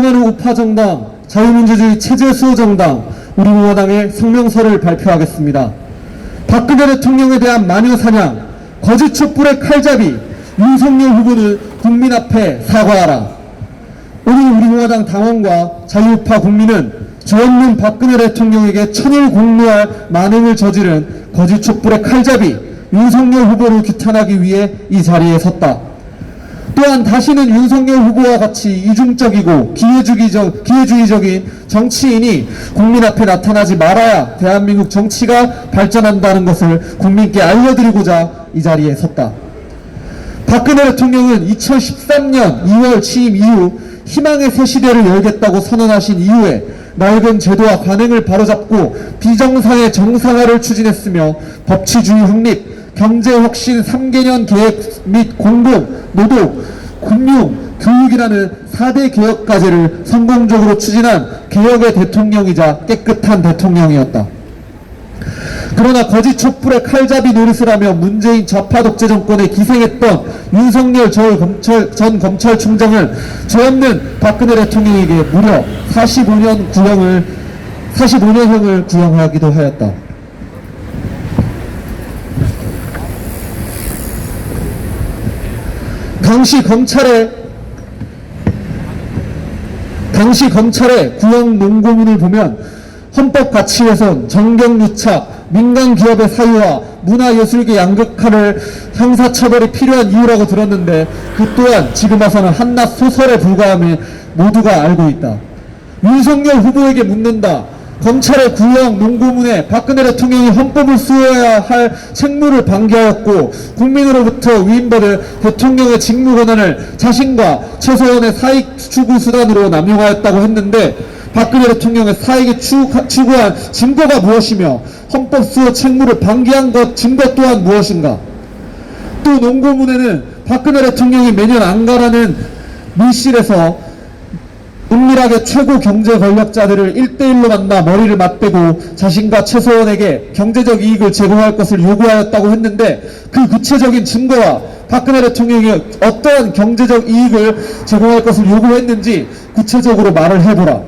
이재명의 우파정당, 자유민주주의 체제수호정당, 우리공화당의 성명서를 발표하겠습니다. 박근혜 대통령에 대한 마녀사냥, 거짓 촛불의 칼잡이, 윤석열 후보는 국민 앞에 사과하라. 오늘 우리공화당 당원과 자유우파 국민은 죄 없는 박근혜 대통령에게 천일 공로할 만행을 저지른 거짓 촛불의 칼잡이 윤석열 후보를 규탄하기 위해 이 자리에 섰다. 또한 다시는 윤석열 후보와 같이 이중적이고 기회주의적인 정치인이 국민 앞에 나타나지 말아야 대한민국 정치가 발전한다는 것을 국민께 알려드리고자 이 자리에 섰다. 박근혜 대통령은 2013년 2월 취임 이후 희망의 새 시대를 열겠다고 선언하신 이후에 낡은 제도와 관행을 바로잡고 비정상의 정상화를 추진했으며 법치주의 확립, 경제혁신 3개년 계획 및 공공, 노동, 금융, 교육이라는 4대 개혁 과제를 성공적으로 추진한 개혁의 대통령이자 깨끗한 대통령이었다. 그러나 거짓 촛불의 칼잡이 노릇을 하며 문재인 좌파 독재 정권에 기생했던 윤석열 전 검찰총장을 죄 없는 박근혜 대통령에게 무려 45년형을 구형하기도 하였다. 당시 검찰의 구형 논고문을 보면 헌법 가치 훼손, 정경 유착, 민간 기업의 사유화, 문화예술계 양극화를 형사처벌이 필요한 이유라고 들었는데 그 또한 지금 와서는 한낱 소설에 불과함을 모두가 알고 있다. 윤석열 후보에게 묻는다. 검찰의 구형 논고문에 박근혜 대통령이 헌법을 수호해야 할 책무를 방기하였고 국민으로부터 위임받을 대통령의 직무 권한을 자신과 최소한의 사익 추구 수단으로 남용하였다고 했는데 박근혜 대통령의 사익이 추구한 증거가 무엇이며 헌법 수호 책무를 방기한 것 증거 또한 무엇인가? 또 논고문에는 박근혜 대통령이 매년 안가라는 밀실에서 은밀하게 최고 경제 권력자들을 1대1로 만나 머리를 맞대고 자신과 최소원에게 경제적 이익을 제공할 것을 요구하였다고 했는데 그 구체적인 증거와 박근혜 대통령이 어떠한 경제적 이익을 제공할 것을 요구했는지 구체적으로 말을 해보라.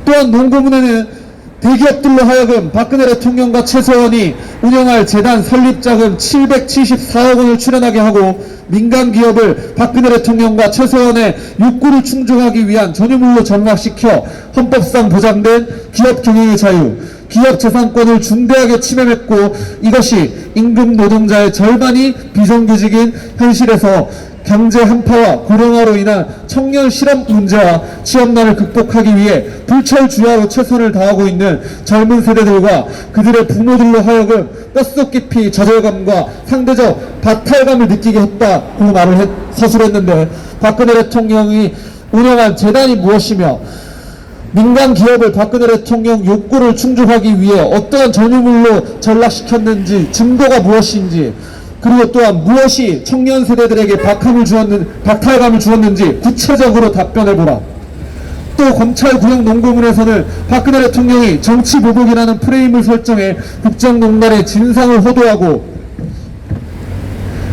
또한 논고문에는 대기업들로 하여금 박근혜 대통령과 최소원이 운영할 재단 설립자금 774억 원을 출연하게 하고 민간 기업을 박근혜 대통령과 최소원의 욕구를 충족하기 위한 전유물로 전락시켜 헌법상 보장된 기업 경영의 자유, 기업 재산권을 중대하게 침해했고 이것이 임금 노동자의 절반이 비정규직인 현실에서 경제 한파와 고령화로 인한 청년 실업 문제와 취업난을 극복하기 위해 불철주야로 최선을 다하고 있는 젊은 세대들과 그들의 부모들로 하여금 뼛속 깊이 좌절감과 상대적 박탈감을 느끼게 했다고 서술했는데 박근혜 대통령이 운영한 재단이 무엇이며 민간 기업을 박근혜 대통령 욕구를 충족하기 위해 어떠한 전유물로 전락시켰는지 증거가 무엇인지 그리고 또한 무엇이 청년 세대들에게 박탈감을 주었는지 구체적으로 답변해보라. 또 검찰 구형 논고문에서는 박근혜 대통령이 정치보복이라는 프레임을 설정해 국정농단의 진상을 호도하고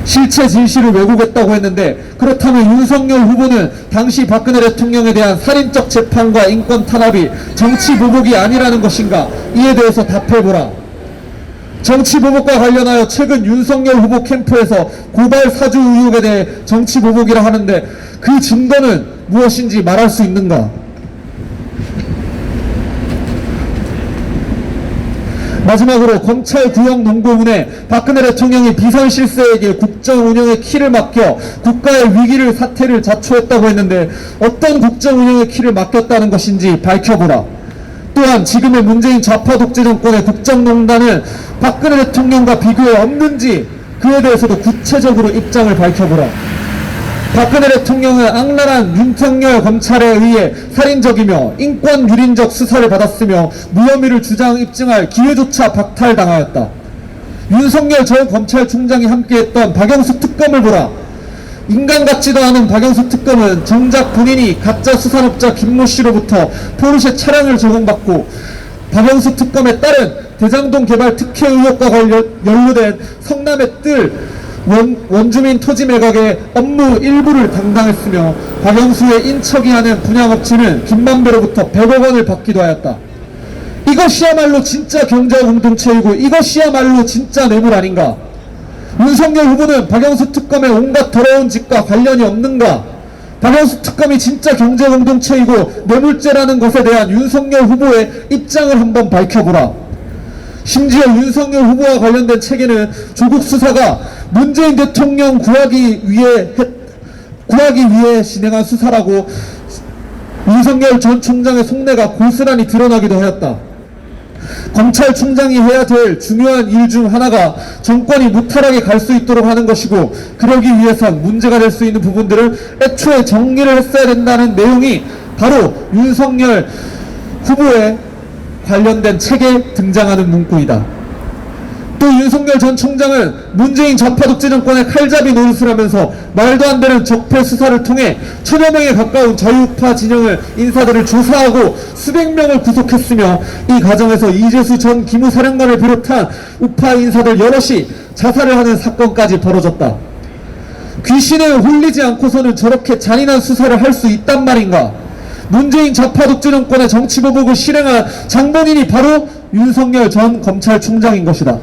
실체 진실을 왜곡했다고 했는데 그렇다면 윤석열 후보는 당시 박근혜 대통령에 대한 살인적 재판과 인권 탄압이 정치보복이 아니라는 것인가? 이에 대해서 답해보라. 정치보복과 관련하여 최근 윤석열 후보 캠프에서 고발 사주 의혹에 대해 정치보복이라 하는데 그 증거는 무엇인지 말할 수 있는가? 마지막으로 검찰 구형 논고문에 박근혜 대통령이 비선실세에게 국정 운영의 키를 맡겨 국가의 위기를 사태를 자초했다고 했는데 어떤 국정 운영의 키를 맡겼다는 것인지 밝혀보라. 또한 지금의 문재인 좌파 독재 정권의 국정농단은 박근혜 대통령과 비교해 없는지 그에 대해서도 구체적으로 입장을 밝혀보라. 박근혜 대통령은 악랄한 윤석열 검찰에 의해 살인적이며 인권유린적 수사를 받았으며 무혐의를 입증할 기회조차 박탈당하였다. 윤석열 전 검찰총장이 함께했던 박영수 특검을 보라. 인간 같지도 않은 박영수 특검은 정작 본인이 가짜 수산업자 김모 씨로부터 포르쉐 차량을 제공받고 박영수 특검에 따른 대장동 개발 특혜 의혹과 연루된 성남의 뜰 원주민 토지 매각의 업무 일부를 담당했으며 박영수의 인척이 하는 분양업체는 김만배로부터 100억 원을 받기도 하였다. 이것이야말로 진짜 경제 공동체이고 이것이야말로 진짜 뇌물 아닌가? 윤석열 후보는 박영수 특검의 온갖 더러운 짓과 관련이 없는가? 박영수 특검이 진짜 경제 공동체이고 뇌물죄라는 것에 대한 윤석열 후보의 입장을 한번 밝혀보라. 심지어 윤석열 후보와 관련된 책에는 조국 수사가 문재인 대통령 구하기 위해 진행한 수사라고 윤석열 전 총장의 속내가 고스란히 드러나기도 하였다. 검찰총장이 해야 될 중요한 일 중 하나가 정권이 무탈하게 갈 수 있도록 하는 것이고, 그러기 위해선 문제가 될 수 있는 부분들을 애초에 정리를 했어야 된다는 내용이 바로 윤석열 후보의 관련된 책에 등장하는 문구이다. 또 윤석열 전 총장은 문재인 좌파 독재 정권의 칼잡이 노릇을 하면서 말도 안 되는 적폐 수사를 통해 1000여 명에 가까운 자유우파 진영을 인사들을 조사하고 수백 명을 구속했으며, 이 과정에서 이재수 전 기무사령관을 비롯한 우파 인사들 여럿이 자살을 하는 사건까지 벌어졌다. 귀신에 홀리지 않고서는 저렇게 잔인한 수사를 할 수 있단 말인가? 문재인 좌파 독재 정권의 정치보복을 실행한 장본인이 바로 윤석열 전 검찰총장인 것이다.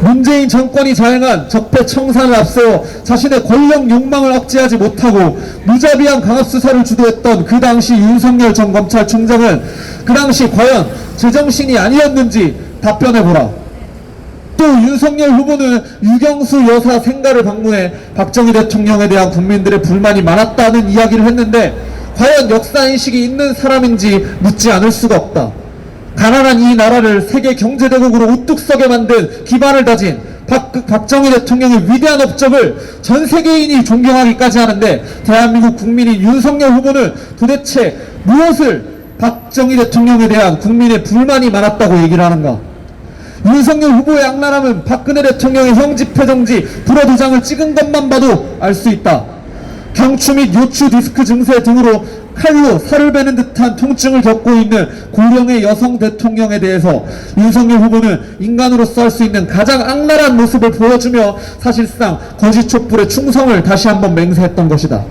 문재인 정권이 자행한 적폐 청산을 앞세워 자신의 권력 욕망을 억제하지 못하고 무자비한 강압수사를 주도했던 그 당시 윤석열 전 검찰총장은 그 당시 과연 제정신이 아니었는지 답변해보라. 또 윤석열 후보는 유경수 여사 생가를 방문해 박정희 대통령에 대한 국민들의 불만이 많았다는 이야기를 했는데, 과연 역사인식이 있는 사람인지 묻지 않을 수가 없다. 가난한 이 나라를 세계 경제대국으로 우뚝 서게 만든 기반을 다진 박정희 대통령의 위대한 업적을 전 세계인이 존경하기까지 하는데, 대한민국 국민인 윤석열 후보는 도대체 무엇을 박정희 대통령에 대한 국민의 불만이 많았다고 얘기를 하는가? 윤석열 후보의 악랄함은 박근혜 대통령의 형집회정지 불어도장을 찍은 것만 봐도 알 수 있다. 경추 및 요추 디스크 증세 등으로 칼로 살을 베는 듯한 통증을 겪고 있는 고령의 여성 대통령에 대해서 윤석열 후보는 인간으로서 할 수 있는 가장 악랄한 모습을 보여주며 사실상 거짓 촛불의 충성을 다시 한번 맹세했던 것이다.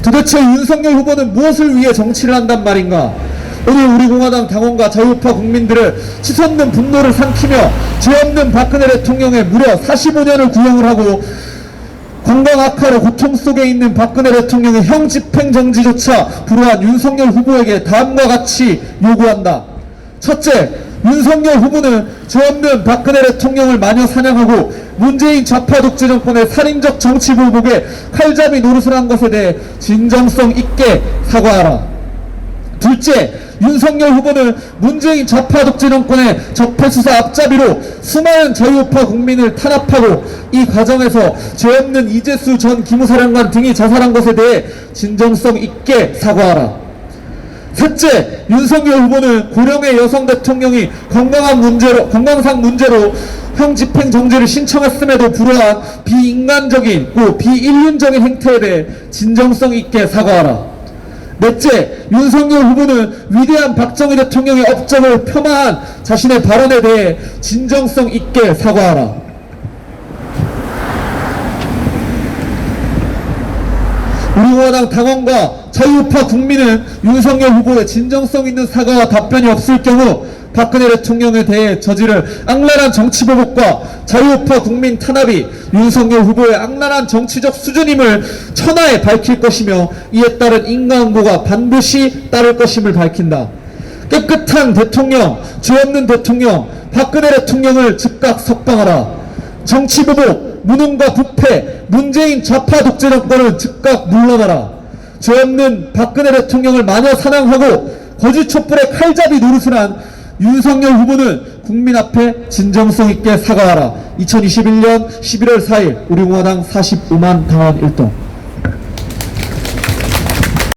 도대체 윤석열 후보는 무엇을 위해 정치를 한단 말인가? 오늘 우리공화당 당원과 자유우파 국민들을 치솟는 분노를 삼키며 죄 없는 박근혜 대통령의 무려 45년을 구형을 하고 건강 악화로 고통 속에 있는 박근혜 대통령의 형 집행정지조차 불허한 윤석열 후보에게 다음과 같이 요구한다. 첫째, 윤석열 후보는 죄 없는 박근혜 대통령을 마녀 사냥하고 문재인 좌파 독재 정권의 살인적 정치 보복에 칼잡이 노릇을 한 것에 대해 진정성 있게 사과하라. 둘째, 윤석열 후보는 문재인 좌파 독재 정권의 적폐수사 앞잡이로 수많은 자유우파 국민을 탄압하고 이 과정에서 죄 없는 이재수 전 기무사령관 등이 자살한 것에 대해 진정성 있게 사과하라. 셋째, 윤석열 후보는 고령의 여성 대통령이 건강상 문제로 형 집행정지를 신청했음에도 불구한 비인간적인 비인륜적인 행태에 대해 진정성 있게 사과하라. 넷째, 윤석열 후보는 위대한 박정희 대통령의 업적을 폄하한 자신의 발언에 대해 진정성 있게 사과하라. 우리공화당 당원과 자유우파 국민은 윤석열 후보의 진정성 있는 사과와 답변이 없을 경우 박근혜 대통령에 대해 저지를 악랄한 정치보복과 자유우파 국민 탄압이 윤석열 후보의 악랄한 정치적 수준임을 천하에 밝힐 것이며, 이에 따른 인과응보가 반드시 따를 것임을 밝힌다. 깨끗한 대통령, 죄 없는 대통령 박근혜 대통령을 즉각 석방하라. 정치보복, 무능과 부패, 문재인 좌파 독재 정권을 즉각 물러나라. 죄 없는 박근혜 대통령을 마녀 사냥하고 거짓 촛불의 칼잡이 노릇을 한 윤석열 후보는 국민 앞에 진정성 있게 사과하라. 2021년 11월 4일 우리공화당 45만 당원 일동.